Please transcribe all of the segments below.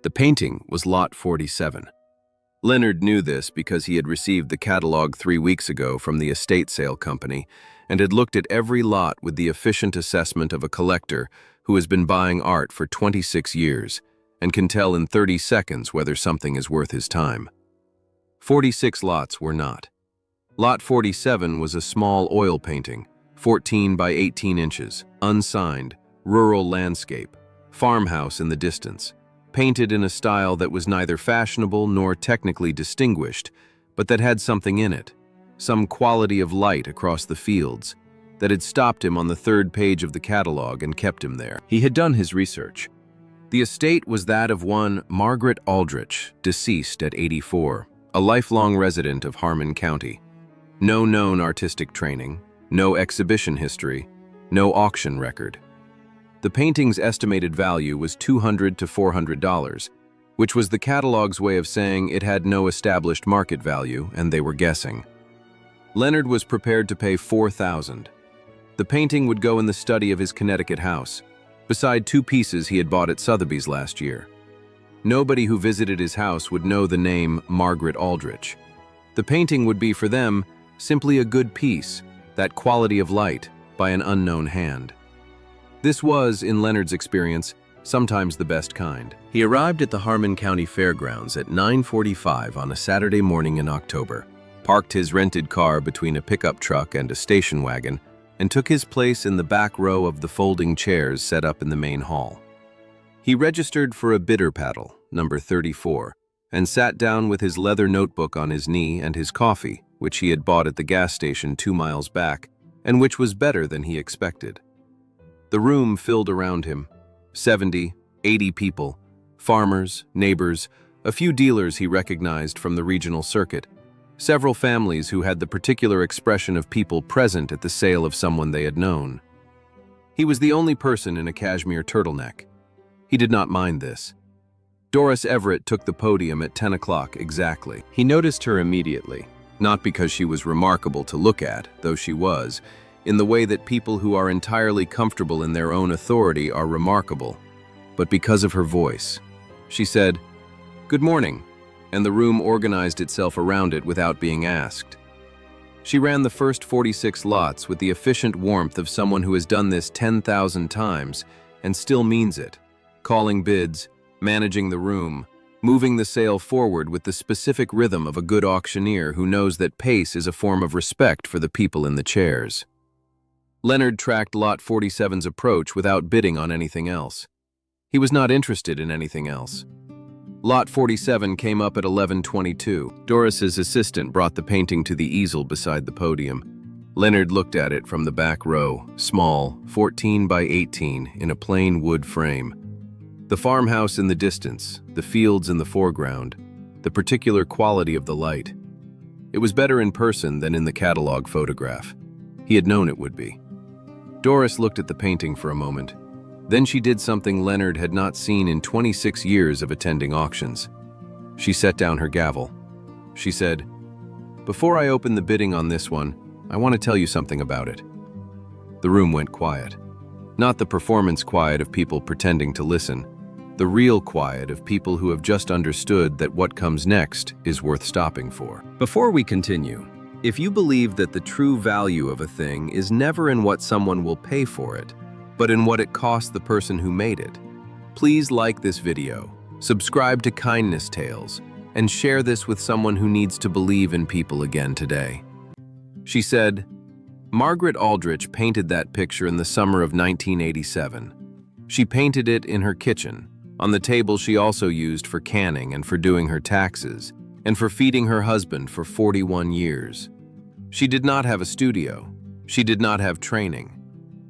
The painting was Lot 47. Leonard knew this because he had received the catalog 3 weeks ago from the estate sale company and had looked at every lot with the efficient assessment of a collector who has been buying art for 26 years and can tell in 30 seconds whether something is worth his time. 46 lots were not. Lot 47 was a small oil painting, 14 by 18 inches, unsigned, rural landscape, farmhouse in the distance, painted in a style that was neither fashionable nor technically distinguished, but that had something in it, some quality of light across the fields, that had stopped him on the 3rd page of the catalog and kept him there. He had done his research. The estate was that of one Margaret Aldrich, deceased at 84, a lifelong resident of Harmon County. No known artistic training, no exhibition history, no auction record. The painting's estimated value was $200 to $400, which was the catalog's way of saying it had no established market value and they were guessing. Leonard was prepared to pay $4,000. The painting would go in the study of his Connecticut house, beside 2 pieces he had bought at Sotheby's last year. Nobody who visited his house would know the name Margaret Aldrich. The painting would be for them simply a good piece, that quality of light, by an unknown hand. This was, in Leonard's experience, sometimes the best kind. He arrived at the Harmon County Fairgrounds at 9:45 on a Saturday morning in October, parked his rented car between a pickup truck and a station wagon, and took his place in the back row of the folding chairs set up in the main hall. He registered for a bitter paddle, number 34, and sat down with his leather notebook on his knee and his coffee, which he had bought at the gas station 2 miles back, and which was better than he expected. The room filled around him, 70, 80 people, farmers, neighbors, a few dealers he recognized from the regional circuit, several families who had the particular expression of people present at the sale of someone they had known. He was the only person in a cashmere turtleneck. He did not mind this. Doris Everett took the podium at 10 o'clock exactly. He noticed her immediately, not because she was remarkable to look at, though she was, in the way that people who are entirely comfortable in their own authority are remarkable, but because of her voice. She said, "Good morning," and the room organized itself around it without being asked. She ran the first 46 lots with the efficient warmth of someone who has done this 10,000 times and still means it, calling bids, managing the room, moving the sale forward with the specific rhythm of a good auctioneer who knows that pace is a form of respect for the people in the chairs. Leonard tracked Lot 47's approach without bidding on anything else. He was not interested in anything else. Lot 47 came up at 11:22. Doris's assistant brought the painting to the easel beside the podium. Leonard looked at it from the back row, small, 14 by 18, in a plain wood frame. The farmhouse in the distance, the fields in the foreground, the particular quality of the light. It was better in person than in the catalog photograph. He had known it would be. Doris looked at the painting for a moment. Then she did something Leonard had not seen in 26 years of attending auctions. She set down her gavel. She said, "Before I open the bidding on this one, I want to tell you something about it." The room went quiet. Not the performance quiet of people pretending to listen, the real quiet of people who have just understood that what comes next is worth stopping for. Before we continue, if you believe that the true value of a thing is never in what someone will pay for it, but in what it cost the person who made it, please like this video, subscribe to Kindness Tales, and share this with someone who needs to believe in people again today. She said, "Margaret Aldrich painted that picture in the summer of 1987. She painted it in her kitchen, on the table she also used for canning and for doing her taxes, and for feeding her husband for 41 years. She did not have a studio. She did not have training.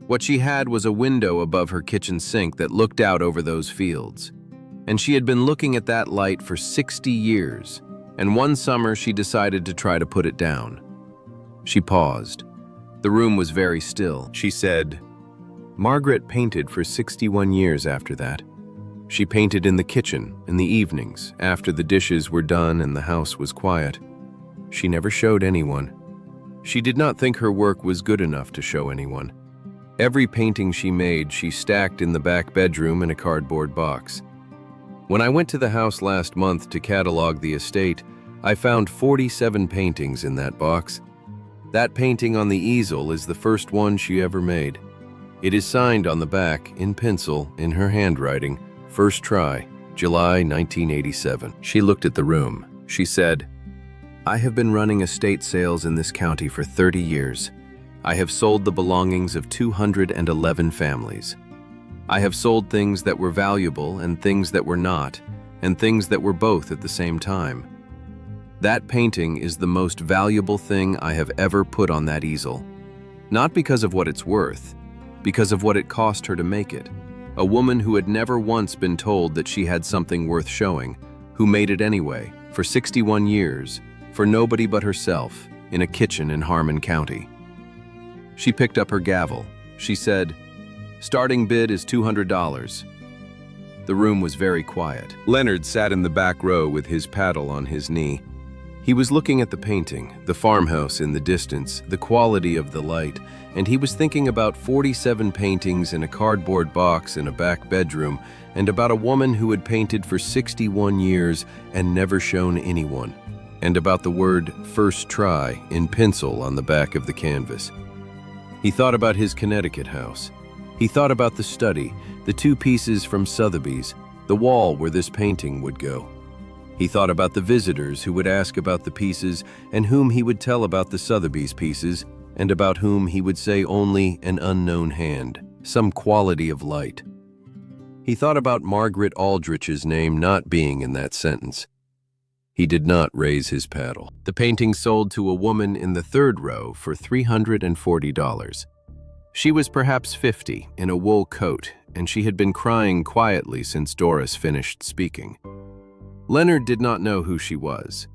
What she had was a window above her kitchen sink that looked out over those fields. And she had been looking at that light for 60 years, and one summer she decided to try to put it down." She paused. The room was very still. She said, "Margaret painted for 61 years after that. She painted in the kitchen in the evenings after the dishes were done and the house was quiet. She never showed anyone. She did not think her work was good enough to show anyone. Every painting she made, she stacked in the back bedroom in a cardboard box. When I went to the house last month to catalog the estate, I found 47 paintings in that box. That painting on the easel is the first one she ever made. It is signed on the back, in pencil, in her handwriting, first try, July 1987. She looked at the room. She said, "I have been running estate sales in this county for 30 years. I have sold the belongings of 211 families. I have sold things that were valuable and things that were not, and things that were both at the same time. That painting is the most valuable thing I have ever put on that easel. Not because of what it's worth, because of what it cost her to make it. A woman who had never once been told that she had something worth showing, who made it anyway, for 61 years, for nobody but herself, in a kitchen in Harmon County." She picked up her gavel. She said, "Starting bid is $200. The room was very quiet. Leonard sat in the back row with his paddle on his knee. He was looking at the painting, the farmhouse in the distance, the quality of the light, and he was thinking about 47 paintings in a cardboard box in a back bedroom, and about a woman who had painted for 61 years and never shown anyone, and about the word "first try" in pencil on the back of the canvas. He thought about his Connecticut house. He thought about the study, the 2 pieces from Sotheby's, the wall where this painting would go. He thought about the visitors who would ask about the pieces and whom he would tell about the Sotheby's pieces, and about whom he would say only an unknown hand, some quality of light. He thought about Margaret Aldrich's name not being in that sentence. He did not raise his paddle. The painting sold to a woman in the 3rd row for $340. She was perhaps 50, in a wool coat, and she had been crying quietly since Doris finished speaking. Leonard did not know who she was.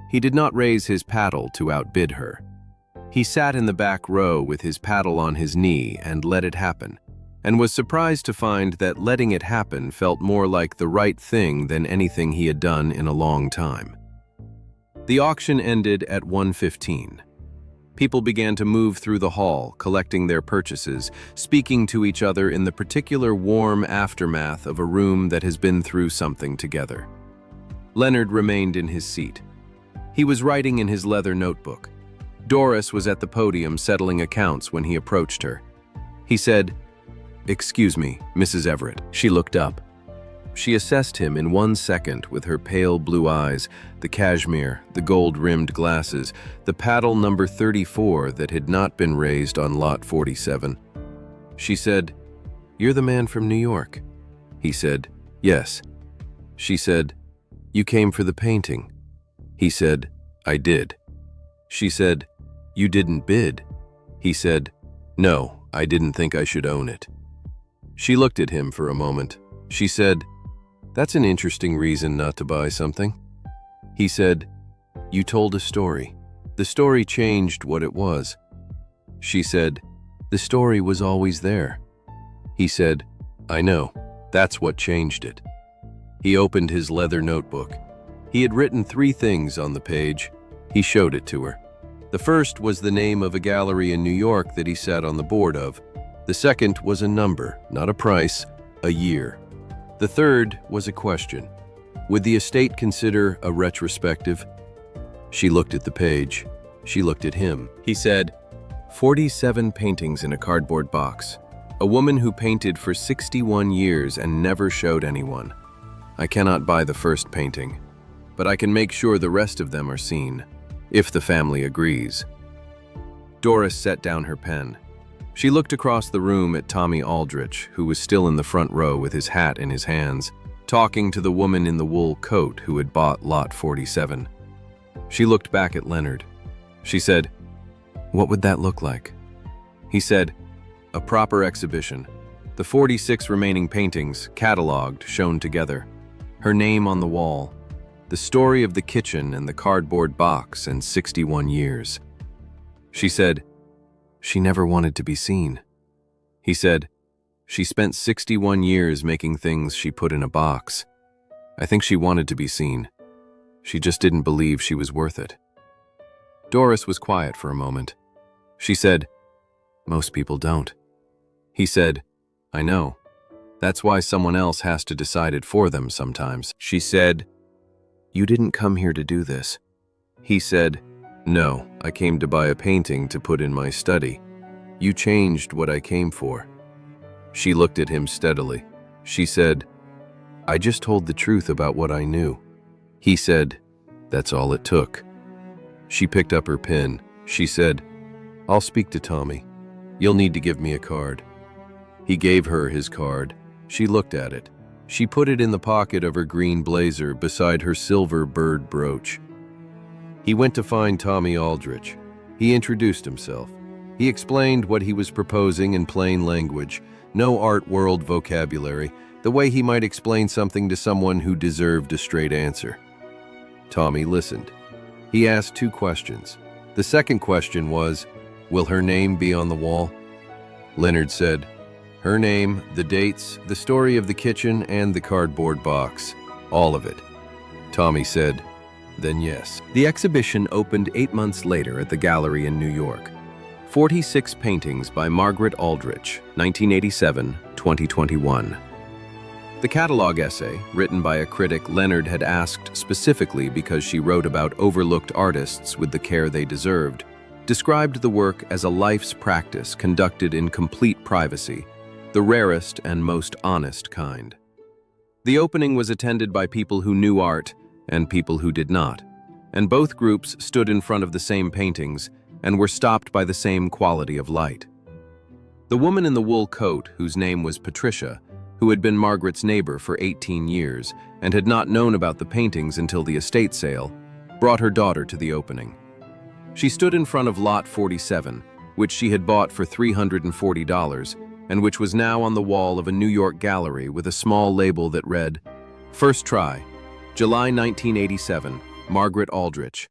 He did not raise his paddle to outbid her. He sat in the back row with his paddle on his knee and let it happen, and was surprised to find that letting it happen felt more like the right thing than anything he had done in a long time. The auction ended at 1:15. People began to move through the hall, collecting their purchases, speaking to each other in the particular warm aftermath of a room that has been through something together. Leonard remained in his seat. He was writing in his leather notebook. Doris was at the podium settling accounts when he approached her. He said, "Excuse me, Mrs. Everett." She looked up. She assessed him in 1 second with her pale blue eyes, the cashmere, the gold-rimmed glasses, the paddle number 34 that had not been raised on lot 47. She said, "You're the man from New York." He said, "Yes." She said, "You came for the painting." He said, "I did." She said, "You didn't bid." He said, "No, I didn't think I should own it." She looked at him for a moment. She said, "That's an interesting reason not to buy something." He said, "You told a story. The story changed what it was." She said, "The story was always there." He said, "I know. That's what changed it." He opened his leather notebook. He had written 3 things on the page. He showed it to her. The first was the name of a gallery in New York that he sat on the board of. The second was a number, not a price, a year. The third was a question. Would the estate consider a retrospective? She looked at the page. She looked at him. He said, 47 paintings in a cardboard box. A woman who painted for 61 years and never showed anyone. I cannot buy the first painting, but I can make sure the rest of them are seen, if the family agrees. Doris set down her pen. She looked across the room at Tommy Aldrich, who was still in the front row with his hat in his hands, talking to the woman in the wool coat who had bought lot 47. She looked back at Leonard. She said, "What would that look like?" He said, "A proper exhibition. The 46 remaining paintings, cataloged, shown together. Her name on the wall. The story of the kitchen and the cardboard box and 61 years." She said, "She never wanted to be seen." He said, "She spent 61 years making things she put in a box. I think she wanted to be seen. She just didn't believe she was worth it." Doris was quiet for a moment. She said, "Most people don't." He said, "I know. That's why someone else has to decide it for them sometimes. She said, "You didn't come here to do this." He said, "No, I came to buy a painting to put in my study. You changed what I came for." She looked at him steadily. She said, "I just told the truth about what I knew." He said, "That's all it took." She picked up her pen. She said, "I'll speak to Tommy. You'll need to give me a card." He gave her his card. She looked at it. She put it in the pocket of her green blazer beside her silver bird brooch. He went to find Tommy Aldrich. He introduced himself. He explained what he was proposing in plain language, no art world vocabulary, the way he might explain something to someone who deserved a straight answer. Tommy listened. He asked 2 questions. The second question was, "Will her name be on the wall?" Leonard said, "Her name, the dates, the story of the kitchen, and the cardboard box. All of it." Tommy said, "Then yes." The exhibition opened 8 months later at the gallery in New York. 46 paintings by Margaret Aldrich, 1987-2021. The catalog essay, written by a critic Leonard had asked specifically because she wrote about overlooked artists with the care they deserved, described the work as a life's practice conducted in complete privacy, the rarest and most honest kind. The opening was attended by people who knew art and people who did not, and both groups stood in front of the same paintings and were stopped by the same quality of light. The woman in the wool coat, whose name was Patricia, who had been Margaret's neighbor for 18 years and had not known about the paintings until the estate sale, brought her daughter to the opening. She stood in front of Lot 47, which she had bought for $340, and which was now on the wall of a New York gallery with a small label that read, "First try, July 1987, Margaret Aldrich,